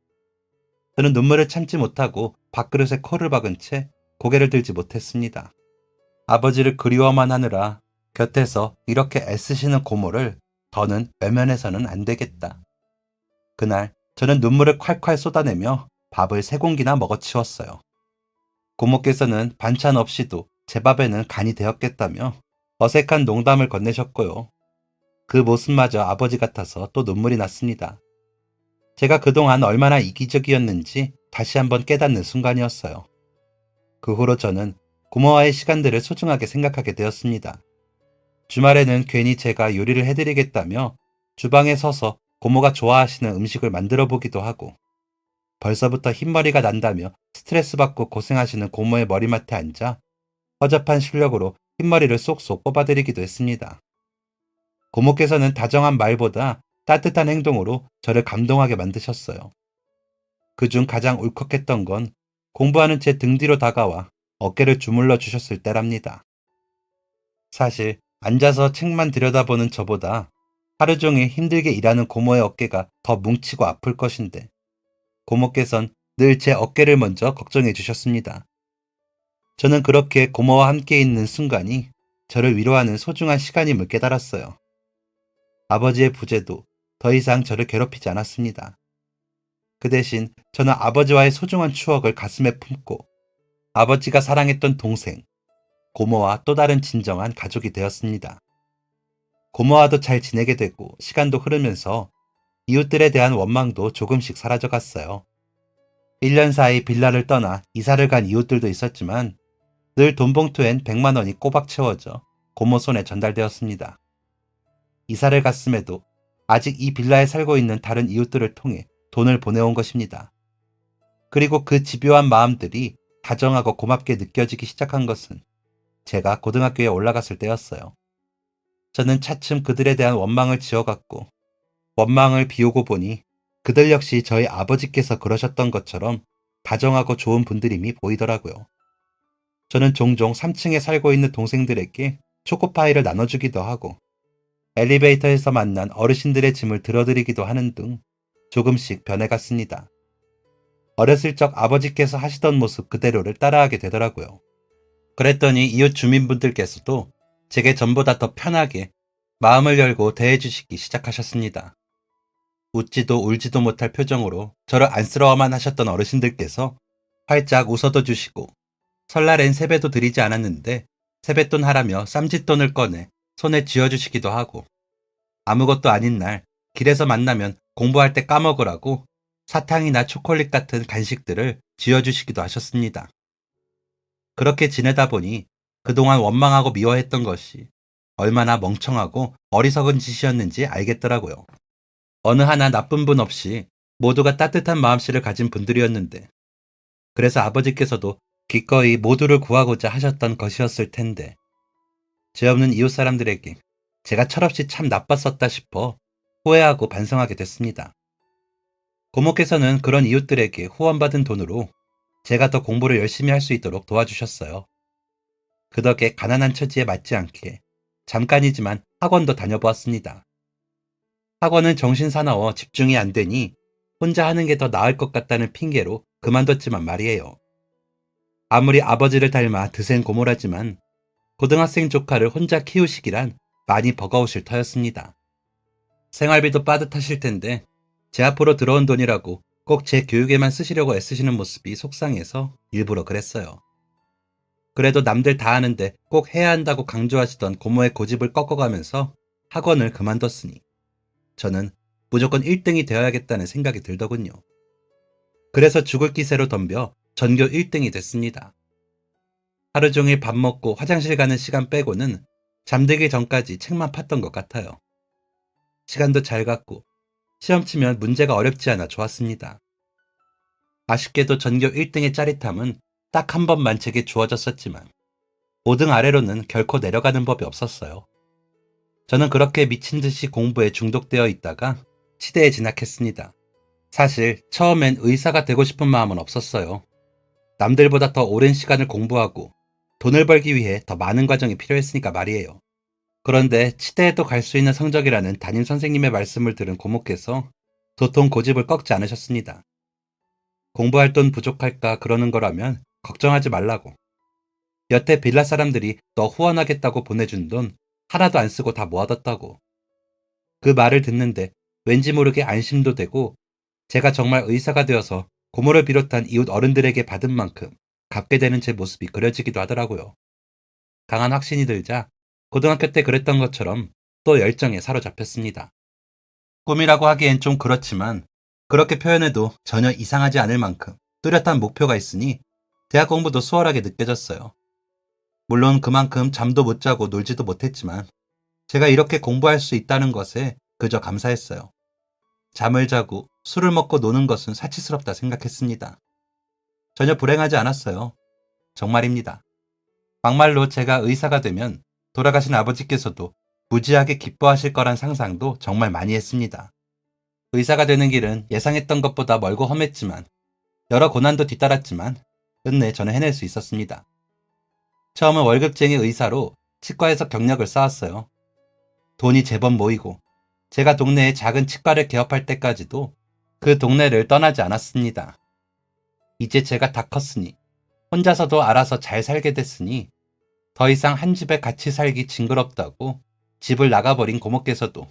저는 눈물을 참지 못하고 밥그릇에 코를 박은 채 고개를 들지 못했습니다. 아버지를 그리워만 하느라 곁에서 이렇게 애쓰시는 고모를 더는 외면해서는 안 되겠다. 그날 저는 눈물을 콸콸 쏟아내며 밥을 3공기나 먹어치웠어요. 고모께서는 반찬 없이도 제 밥에는 간이 되었겠다며 어색한 농담을 건네셨고요. 그 모습마저 아버지 같아서 또 눈물이 났습니다. 제가 그동안 얼마나 이기적이었는지 다시 한번 깨닫는 순간이었어요. 그 후로 저는 고모와의 시간들을 소중하게 생각하게 되었습니다. 주말에는 괜히 제가 요리를 해드리겠다며 주방에 서서 고모가 좋아하시는 음식을 만들어 보기도 하고 벌써부터 흰머리가 난다며 스트레스 받고 고생하시는 고모의 머리맡에 앉아 허접한 실력으로 흰머리를 쏙쏙 뽑아드리기도 했습니다. 고모께서는 다정한 말보다 따뜻한 행동으로 저를 감동하게 만드셨어요. 그중 가장 울컥했던 건 공부하는 제 등 뒤로 다가와 어깨를 주물러 주셨을 때랍니다. 사실 앉아서 책만 들여다보는 저보다 하루 종일 힘들게 일하는 고모의 어깨가 더 뭉치고 아플 것인데 고모께선 늘 제 어깨를 먼저 걱정해 주셨습니다. 저는 그렇게 고모와 함께 있는 순간이 저를 위로하는 소중한 시간임을 깨달았어요. 아버지의 부재도 더 이상 저를 괴롭히지 않았습니다. 그 대신 저는 아버지와의 소중한 추억을 가슴에 품고 아버지가 사랑했던 동생, 고모와 또 다른 진정한 가족이 되었습니다. 고모와도 잘 지내게 되고 시간도 흐르면서 이웃들에 대한 원망도 조금씩 사라져갔어요. 1년 사이 빌라를 떠나 이사를 간 이웃들도 있었지만 늘 돈봉투엔 100만 원이 꼬박 채워져 고모 손에 전달되었습니다. 이사를 갔음에도 아직 이 빌라에 살고 있는 다른 이웃들을 통해 돈을 보내온 것입니다. 그리고 그 집요한 마음들이 다정하고 고맙게 느껴지기 시작한 것은 제가 고등학교에 올라갔을 때였어요. 저는 차츰 그들에 대한 원망을 지어갔고 원망을 비우고 보니 그들 역시 저희 아버지께서 그러셨던 것처럼 다정하고 좋은 분들임이 보이더라고요. 저는 종종 3층에 살고 있는 동생들에게 초코파이를 나눠주기도 하고 엘리베이터에서 만난 어르신들의 짐을 들어드리기도 하는 등 조금씩 변해갔습니다. 어렸을 적 아버지께서 하시던 모습 그대로를 따라하게 되더라고요. 그랬더니 이웃 주민분들께서도 제게 전보다 더 편하게 마음을 열고 대해주시기 시작하셨습니다. 웃지도 울지도 못할 표정으로 저를 안쓰러워만 하셨던 어르신들께서 활짝 웃어도 주시고 설날엔 세배도 드리지 않았는데 세뱃돈 하라며 쌈짓돈을 꺼내 손에 쥐어주시기도 하고 아무것도 아닌 날 길에서 만나면 공부할 때 까먹으라고 사탕이나 초콜릿 같은 간식들을 쥐어주시기도 하셨습니다. 그렇게 지내다 보니 그동안 원망하고 미워했던 것이 얼마나 멍청하고 어리석은 짓이었는지 알겠더라고요. 어느 하나 나쁜 분 없이 모두가 따뜻한 마음씨를 가진 분들이었는데 그래서 아버지께서도 기꺼이 모두를 구하고자 하셨던 것이었을 텐데 죄 없는 이웃 사람들에게 제가 철없이 참 나빴었다 싶어 후회하고 반성하게 됐습니다. 고모께서는 그런 이웃들에게 후원받은 돈으로 제가 더 공부를 열심히 할 수 있도록 도와주셨어요. 그 덕에 가난한 처지에 맞지 않게 잠깐이지만 학원도 다녀보았습니다. 학원은 정신사나워 집중이 안 되니 혼자 하는 게 더 나을 것 같다는 핑계로 그만뒀지만 말이에요. 아무리 아버지를 닮아 드센 고모라지만 고등학생 조카를 혼자 키우시기란 많이 버거우실 터였습니다. 생활비도 빠듯하실 텐데 제 앞으로 들어온 돈이라고 꼭 제 교육에만 쓰시려고 애쓰시는 모습이 속상해서 일부러 그랬어요. 그래도 남들 다 하는데 꼭 해야 한다고 강조하시던 고모의 고집을 꺾어가면서 학원을 그만뒀으니 저는 무조건 1등이 되어야겠다는 생각이 들더군요. 그래서 죽을 기세로 덤벼 전교 1등이 됐습니다. 하루 종일 밥 먹고 화장실 가는 시간 빼고는 잠들기 전까지 책만 팠던 것 같아요. 시간도 잘 갔고 시험 치면 문제가 어렵지 않아 좋았습니다. 아쉽게도 전교 1등의 짜릿함은 딱 한 번만 제게 주어졌었지만 5등 아래로는 결코 내려가는 법이 없었어요. 저는 그렇게 미친 듯이 공부에 중독되어 있다가 치대에 진학했습니다. 사실 처음엔 의사가 되고 싶은 마음은 없었어요. 남들보다 더 오랜 시간을 공부하고 돈을 벌기 위해 더 많은 과정이 필요했으니까 말이에요. 그런데 치대에도 갈 수 있는 성적이라는 담임 선생님의 말씀을 들은 고모께서 도통 고집을 꺾지 않으셨습니다. 공부할 돈 부족할까 그러는 거라면 걱정하지 말라고. 여태 빌라 사람들이 너 후원하겠다고 보내준 돈 하나도 안 쓰고 다 모아뒀다고. 그 말을 듣는데 왠지 모르게 안심도 되고 제가 정말 의사가 되어서 고모를 비롯한 이웃 어른들에게 받은 만큼 갚게 되는 제 모습이 그려지기도 하더라고요. 강한 확신이 들자 고등학교 때 그랬던 것처럼 또 열정에 사로잡혔습니다. 꿈이라고 하기엔 좀 그렇지만 그렇게 표현해도 전혀 이상하지 않을 만큼 뚜렷한 목표가 있으니 대학 공부도 수월하게 느껴졌어요. 물론 그만큼 잠도 못 자고 놀지도 못했지만 제가 이렇게 공부할 수 있다는 것에 그저 감사했어요. 잠을 자고 술을 먹고 노는 것은 사치스럽다 생각했습니다. 전혀 불행하지 않았어요. 정말입니다. 막말로 제가 의사가 되면 돌아가신 아버지께서도 무지하게 기뻐하실 거란 상상도 정말 많이 했습니다. 의사가 되는 길은 예상했던 것보다 멀고 험했지만 여러 고난도 뒤따랐지만 끝내 저는 해낼 수 있었습니다. 처음은 월급쟁이 의사로 치과에서 경력을 쌓았어요. 돈이 제법 모이고 제가 동네에 작은 치과를 개업할 때까지도 그 동네를 떠나지 않았습니다. 이제 제가 다 컸으니 혼자서도 알아서 잘 살게 됐으니 더 이상 한 집에 같이 살기 징그럽다고 집을 나가버린 고모께서도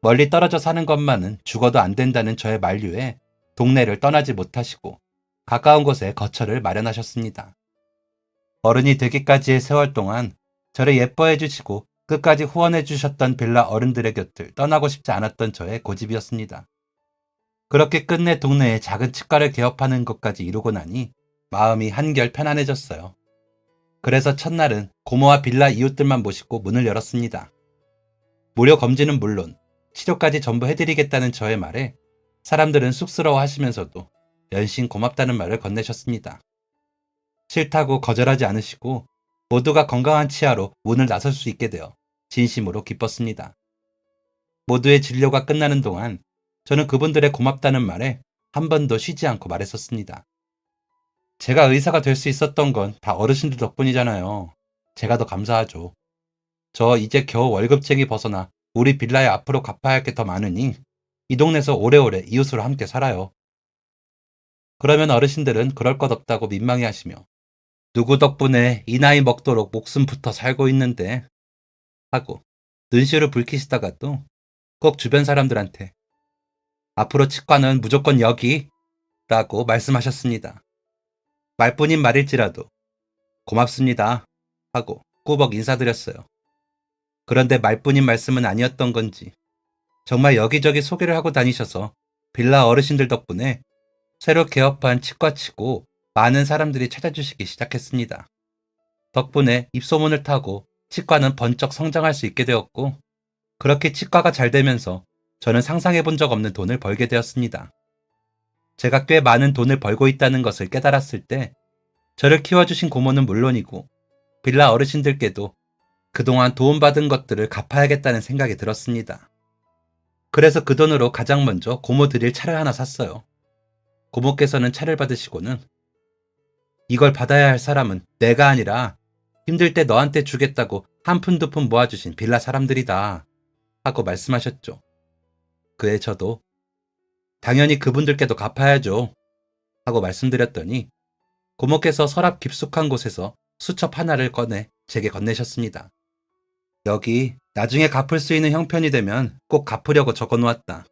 멀리 떨어져 사는 것만은 죽어도 안 된다는 저의 만류에 동네를 떠나지 못하시고 가까운 곳에 거처를 마련하셨습니다. 어른이 되기까지의 세월 동안 저를 예뻐해 주시고 끝까지 후원해 주셨던 빌라 어른들의 곁을 떠나고 싶지 않았던 저의 고집이었습니다. 그렇게 끝내 동네에 작은 치과를 개업하는 것까지 이루고 나니 마음이 한결 편안해졌어요. 그래서 첫날은 고모와 빌라 이웃들만 모시고 문을 열었습니다. 무료 검진은 물론 치료까지 전부 해드리겠다는 저의 말에 사람들은 쑥스러워 하시면서도 연신 고맙다는 말을 건네셨습니다. 싫다고 거절하지 않으시고 모두가 건강한 치아로 문을 나설 수 있게 되어 진심으로 기뻤습니다. 모두의 진료가 끝나는 동안 저는 그분들의 고맙다는 말에 한 번도 쉬지 않고 말했었습니다. 제가 의사가 될 수 있었던 건 다 어르신들 덕분이잖아요. 제가 더 감사하죠. 저 이제 겨우 월급쟁이 벗어나 우리 빌라에 앞으로 갚아야 할 게 더 많으니 이 동네에서 오래오래 이웃으로 함께 살아요. 그러면 어르신들은 그럴 것 없다고 민망해 하시며 누구 덕분에 이 나이 먹도록 목숨부터 살고 있는데 하고 눈시울을 붉히시다가도 꼭 주변 사람들한테 앞으로 치과는 무조건 여기 라고 말씀하셨습니다. 말뿐인 말일지라도 고맙습니다 하고 꾸벅 인사드렸어요. 그런데 말뿐인 말씀은 아니었던 건지 정말 여기저기 소개를 하고 다니셔서 빌라 어르신들 덕분에 새로 개업한 치과치고 많은 사람들이 찾아주시기 시작했습니다. 덕분에 입소문을 타고 치과는 번쩍 성장할 수 있게 되었고 그렇게 치과가 잘 되면서 저는 상상해 본 적 없는 돈을 벌게 되었습니다. 제가 꽤 많은 돈을 벌고 있다는 것을 깨달았을 때 저를 키워주신 고모는 물론이고 빌라 어르신들께도 그동안 도움받은 것들을 갚아야겠다는 생각이 들었습니다. 그래서 그 돈으로 가장 먼저 고모 드릴 차를 하나 샀어요. 고모께서는 차를 받으시고는 이걸 받아야 할 사람은 내가 아니라 힘들 때 너한테 주겠다고 한 푼 두 푼 모아주신 빌라 사람들이다 하고 말씀하셨죠. 그에 저도 당연히 그분들께도 갚아야죠 하고 말씀드렸더니 고모께서 서랍 깊숙한 곳에서 수첩 하나를 꺼내 제게 건네셨습니다. 여기 나중에 갚을 수 있는 형편이 되면 꼭 갚으려고 적어놓았다.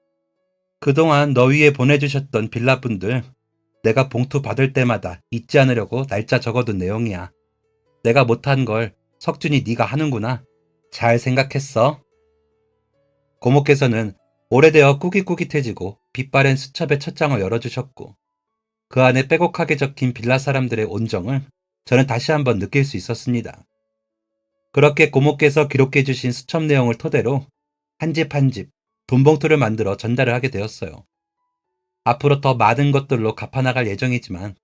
그동안 너 위에 보내주셨던 빌라분들 내가 봉투 받을 때마다 잊지 않으려고 날짜 적어둔 내용이야. 내가 못한 걸 석준이 네가 하는구나. 잘 생각했어. 고모께서는 오래되어 꾸깃꾸깃해지고 빛바랜 수첩의 첫 장을 열어주셨고 그 안에 빼곡하게 적힌 빌라 사람들의 온정을 저는 다시 한번 느낄 수 있었습니다. 그렇게 고모께서 기록해주신 수첩 내용을 토대로 한 집 한 집 돈봉투를 만들어 전달을 하게 되었어요. 앞으로 더 많은 것들로 갚아나갈 예정이지만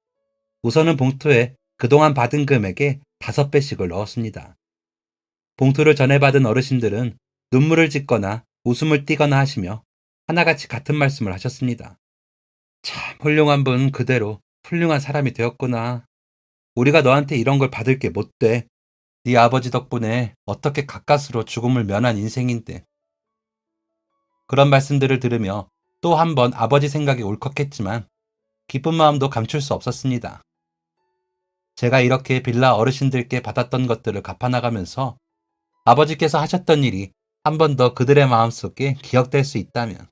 우선은 봉투에 그동안 받은 금액의 5배씩을 넣었습니다. 봉투를 전해받은 어르신들은 눈물을 짓거나 웃음을 띠거나 하시며 하나같이 같은 말씀을 하셨습니다. 참 훌륭한 분 그대로 훌륭한 사람이 되었구나. 우리가 너한테 이런 걸 받을 게 못 돼. 네 아버지 덕분에 어떻게 가까스로 죽음을 면한 인생인데. 그런 말씀들을 들으며 또 한 번 아버지 생각이 울컥했지만 기쁜 마음도 감출 수 없었습니다. 제가 이렇게 빌라 어르신들께 받았던 것들을 갚아나가면서 아버지께서 하셨던 일이 한 번 더 그들의 마음속에 기억될 수 있다면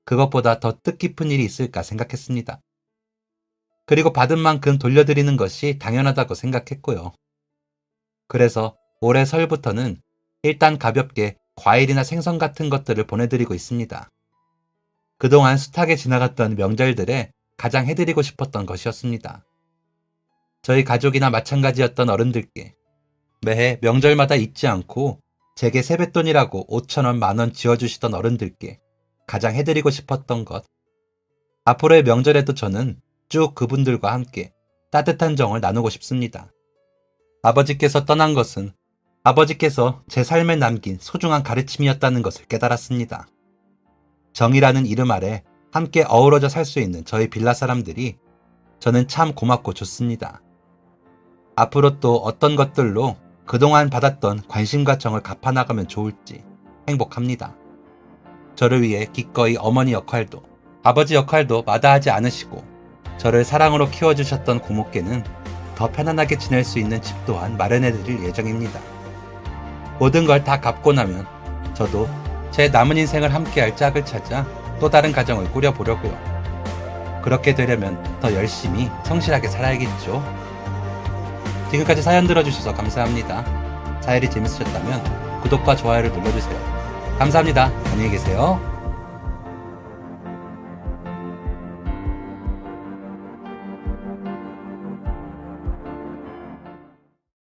그것보다 더 뜻깊은 일이 있을까 생각했습니다. 그리고 받은 만큼 돌려드리는 것이 당연하다고 생각했고요. 그래서 올해 설부터는 일단 가볍게 과일이나 생선 같은 것들을 보내드리고 있습니다. 그동안 숱하게 지나갔던 명절들에 가장 해드리고 싶었던 것이었습니다. 저희 가족이나 마찬가지였던 어른들께 매해 명절마다 잊지 않고 제게 세뱃돈이라고 5,000원, 10,000원 지어주시던 어른들께 가장 해드리고 싶었던 것. 앞으로의 명절에도 저는 쭉 그분들과 함께 따뜻한 정을 나누고 싶습니다. 아버지께서 떠난 것은 아버지께서 제 삶에 남긴 소중한 가르침이었다는 것을 깨달았습니다. 정이라는 이름 아래 함께 어우러져 살 수 있는 저희 빌라 사람들이 저는 참 고맙고 좋습니다. 앞으로 또 어떤 것들로 그동안 받았던 관심과 정을 갚아나가면 좋을지 행복합니다. 저를 위해 기꺼이 어머니 역할도 아버지 역할도 마다하지 않으시고 저를 사랑으로 키워주셨던 고모께는 더 편안하게 지낼 수 있는 집 또한 마련해드릴 예정입니다. 모든 걸 다 갚고 나면 저도 제 남은 인생을 함께할 짝을 찾아 또 다른 가정을 꾸려보려고요. 그렇게 되려면 더 열심히 성실하게 살아야겠죠. 지금까지 사연 들어주셔서 감사합니다. 사연이 재밌으셨다면 구독과 좋아요를 눌러주세요. 감사합니다. 안녕히 계세요.